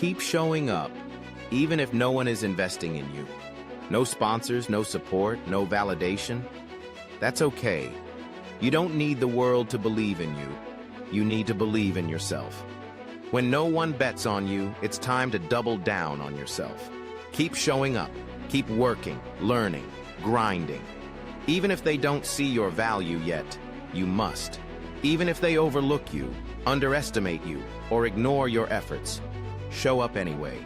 Keep showing up, even if no one is investing in you. No sponsors, no support, no validation. That's okay. You don't need the world to believe in you. You need to believe in yourself. When no one bets on you, it's time to double down on yourself. Keep showing up. Keep working, learning, grinding. Even if they don't see your value yet, you must. Even if they overlook you, underestimate you, or ignore your efforts, show up anyway.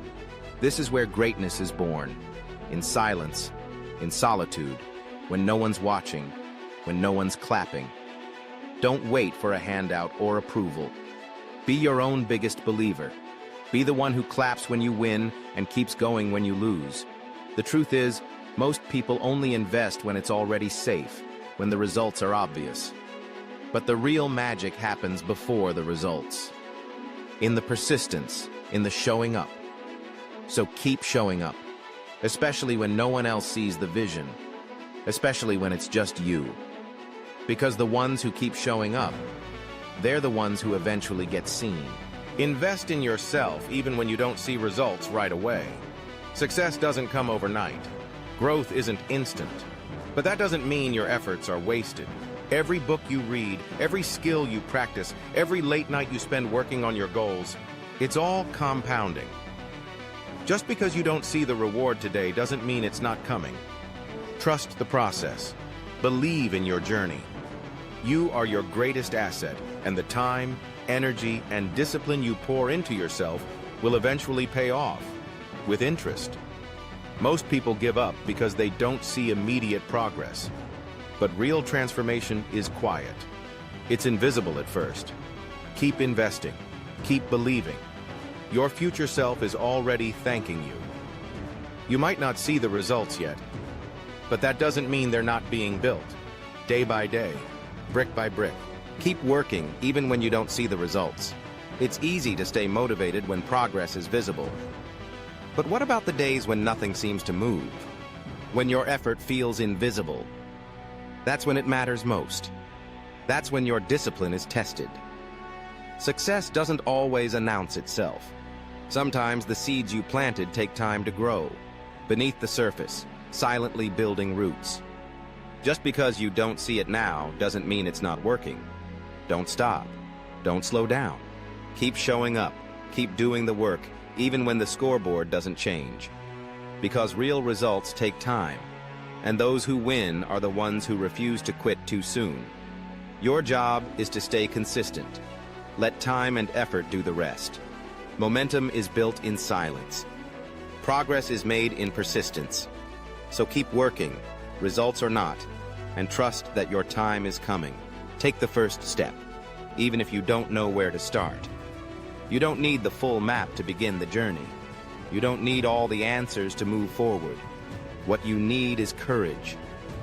This is where greatness is born. In silence, in solitude, when no one's watching, when no one's clapping. Don't wait for a handout or approval. Be your own biggest believer. Be the one who claps when you win and keeps going when you lose. The truth is, most people only invest when it's already safe, when the results are obvious. But the real magic happens before the results. In the persistence, in the showing up. So keep showing up, especially when no one else sees the vision, especially when it's just you. Because the ones who keep showing up, they're the ones who eventually get seen. Invest in yourself even when you don't see results right away. Success doesn't come overnight. Growth isn't instant. But that doesn't mean your efforts are wasted. Every book you read, every skill you practice, every late night you spend working on your goals, it's all compounding. Just because you don't see the reward today doesn't mean it's not coming. Trust the process. Believe in your journey. You are your greatest asset, and the time, energy, and discipline you pour into yourself will eventually pay off, with interest. Most people give up because they don't see immediate progress. But real transformation is quiet. It's invisible at first. Keep investing. Keep believing. Your future self is already thanking you. You might not see the results yet, but that doesn't mean they're not being built. Day by day, brick by brick. Keep working even when you don't see the results. It's easy to stay motivated when progress is visible. But what about the days when nothing seems to move? When your effort feels invisible? That's when it matters most. That's when your discipline is tested. Success doesn't always announce itself. Sometimes the seeds you planted take time to grow, beneath the surface, silently building roots. Just because you don't see it now doesn't mean it's not working. Don't stop. Don't slow down. Keep showing up. Keep doing the work, even when the scoreboard doesn't change. Because real results take time, and those who win are the ones who refuse to quit too soon. Your job is to stay consistent. Let time and effort do the rest. Momentum is built in silence. Progress is made in persistence. So keep working, results or not, and trust that your time is coming. Take the first step, even if you don't know where to start. You don't need the full map to begin the journey. You don't need all the answers to move forward. What you need is courage.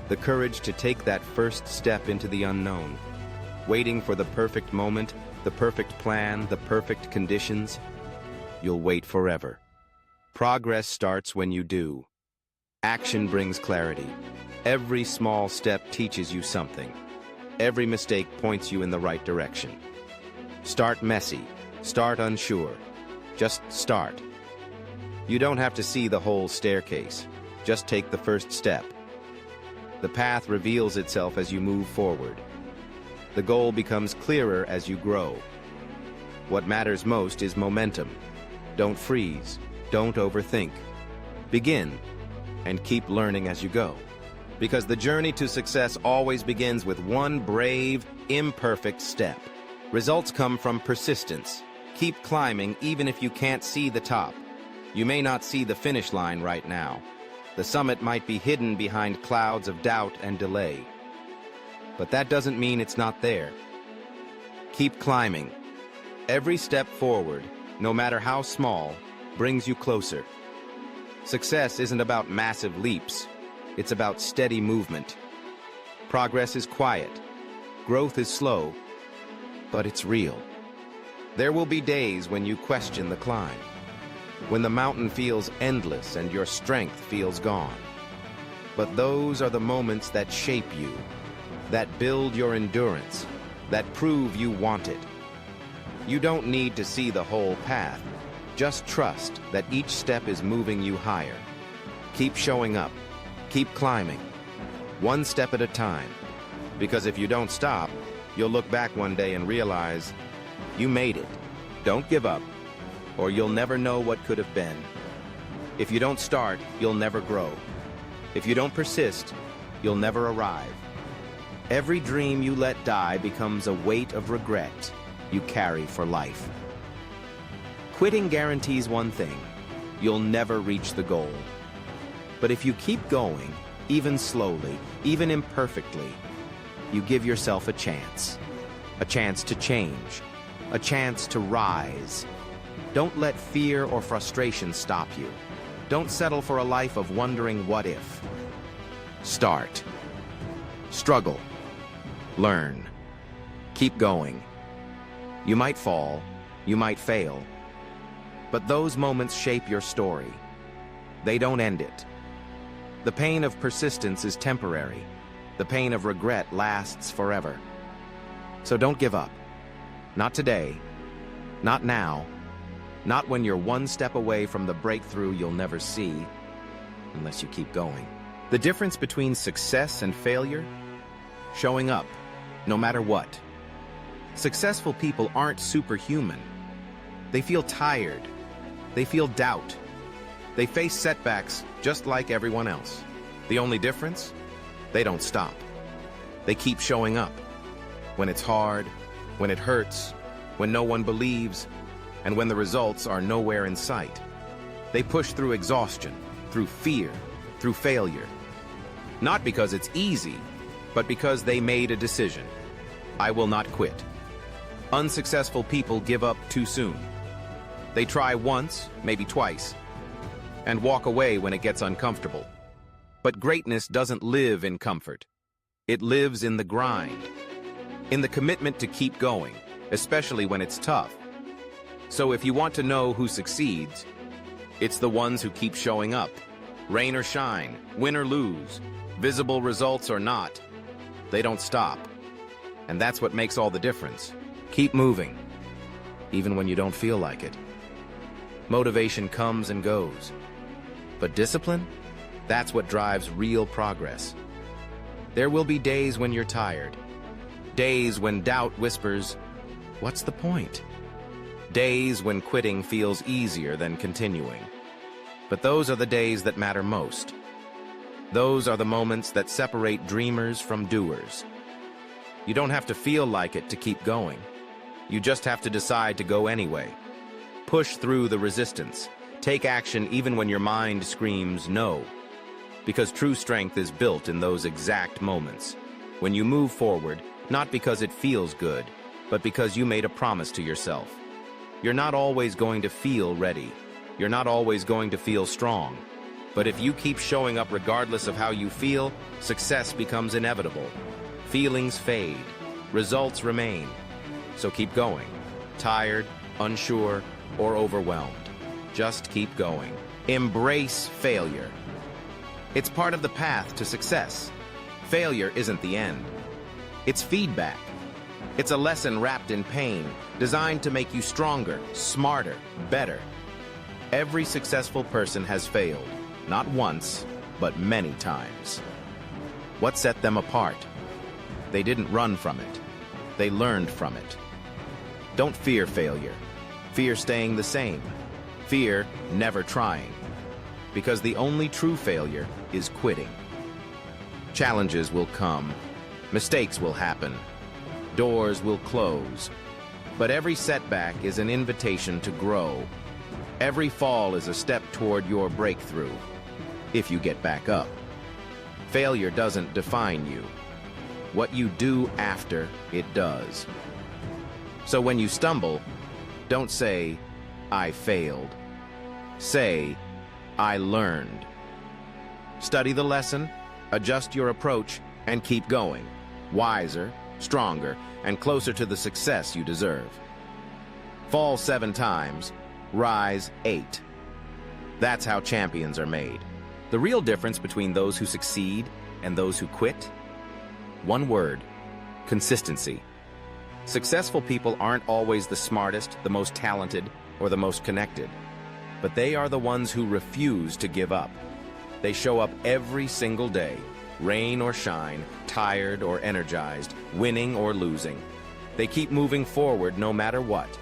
The courage to take that first step into the unknown. Waiting for the perfect moment, the perfect plan, the perfect conditions. You'll wait forever. Progress starts when you do. Action brings clarity. Every small step teaches you something. Every mistake points you in the right direction. Start messy. Start unsure. Just start. You don't have to see the whole staircase. Just take the first step. The path reveals itself as you move forward. The goal becomes clearer as you grow. What matters most is momentum. Don't freeze. Don't overthink. Begin, and keep learning as you go. Because the journey to success always begins with one brave, imperfect step. Results come from persistence. Keep climbing even if you can't see the top. You may not see the finish line right now. The summit might be hidden behind clouds of doubt and delay. But that doesn't mean it's not there. Keep climbing. Every step forward, no matter how small, brings you closer. Success isn't about massive leaps. It's about steady movement. Progress is quiet. Growth is slow, but it's real. There will be days when you question the climb, when the mountain feels endless and your strength feels gone. But those are the moments that shape you, that build your endurance, that prove you want it. You don't need to see the whole path. Just trust that each step is moving you higher. Keep showing up. Keep climbing. One step at a time. Because if you don't stop, you'll look back one day and realize you made it. Don't give up, or you'll never know what could have been. If you don't start, you'll never grow. If you don't persist, you'll never arrive. Every dream you let die becomes a weight of regret you carry for life. Quitting guarantees one thing: you'll never reach the goal. But if you keep going, even slowly, even imperfectly, you give yourself a chance to change, a chance to rise. Don't let fear or frustration stop you. Don't settle for a life of wondering what if. Start. Struggle. Learn. Keep going. You might fall, you might fail, but those moments shape your story. They don't end it. The pain of persistence is temporary. The pain of regret lasts forever. So don't give up. Not today. Not now. Not when you're one step away from the breakthrough you'll never see, unless you keep going. The difference between success and failure? Showing up, no matter what. Successful people aren't superhuman. They feel tired. They feel doubt. They face setbacks just like everyone else. The only difference? They don't stop. They keep showing up. When it's hard, when it hurts, when no one believes, and when the results are nowhere in sight. They push through exhaustion, through fear, through failure. Not because it's easy, but because they made a decision. I will not quit. Unsuccessful people give up too soon. They try once, maybe twice, and walk away when it gets uncomfortable. But greatness doesn't live in comfort. It lives in the grind, in the commitment to keep going, especially when it's tough. So if you want to know who succeeds, it's the ones who keep showing up. Rain or shine, win or lose, visible results or not, they don't stop. And that's what makes all the difference. Keep moving, even when you don't feel like it. Motivation comes and goes. But discipline? That's what drives real progress. There will be days when you're tired. Days when doubt whispers, "What's the point?" Days when quitting feels easier than continuing. But those are the days that matter most. Those are the moments that separate dreamers from doers. You don't have to feel like it to keep going. You just have to decide to go anyway. Push through the resistance. Take action even when your mind screams no. Because true strength is built in those exact moments. When you move forward, not because it feels good, but because you made a promise to yourself. You're not always going to feel ready. You're not always going to feel strong. But if you keep showing up regardless of how you feel, success becomes inevitable. Feelings fade. Results remain. So keep going. Tired, unsure, or overwhelmed. Just keep going. Embrace failure. It's part of the path to success. Failure isn't the end. It's feedback. It's a lesson wrapped in pain, designed to make you stronger, smarter, better. Every successful person has failed, not once, but many times. What set them apart? They didn't run from it. They learned from it. Don't fear failure. Fear staying the same. Fear never trying. Because the only true failure is quitting. Challenges will come. Mistakes will happen. Doors will close. But every setback is an invitation to grow. Every fall is a step toward your breakthrough, if you get back up. Failure doesn't define you. What you do after it does. So when you stumble, don't say, "I failed." Say, "I learned." Study the lesson, adjust your approach, and keep going. Wiser, stronger, and closer to the success you deserve. Fall 7 times, rise 8. That's how champions are made. The real difference between those who succeed and those who quit? One word: consistency. Successful people aren't always the smartest, the most talented, or the most connected. but they are the ones who refuse to give up. They show up every single day, rain or shine, tired or energized, winning or losing. They keep moving forward no matter what.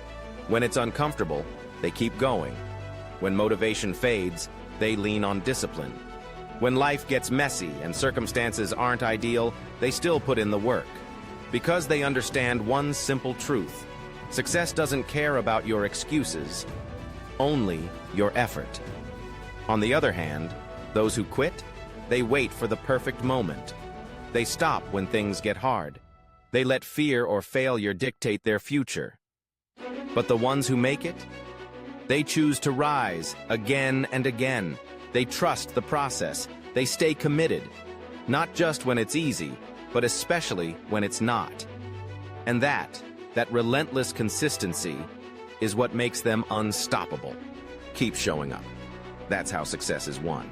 When it's uncomfortable, they keep going. When motivation fades, they lean on discipline. When life gets messy and circumstances aren't ideal, they still put in the work. Because they understand one simple truth: success doesn't care about your excuses, only your effort. On the other hand, those who quit, they wait for the perfect moment. They stop when things get hard. They let fear or failure dictate their future. But the ones who make it, they choose to rise again and again. They trust the process. They stay committed, not just when it's easy, but especially when it's not. And that relentless consistency is what makes them unstoppable. Keep showing up. That's how success is won.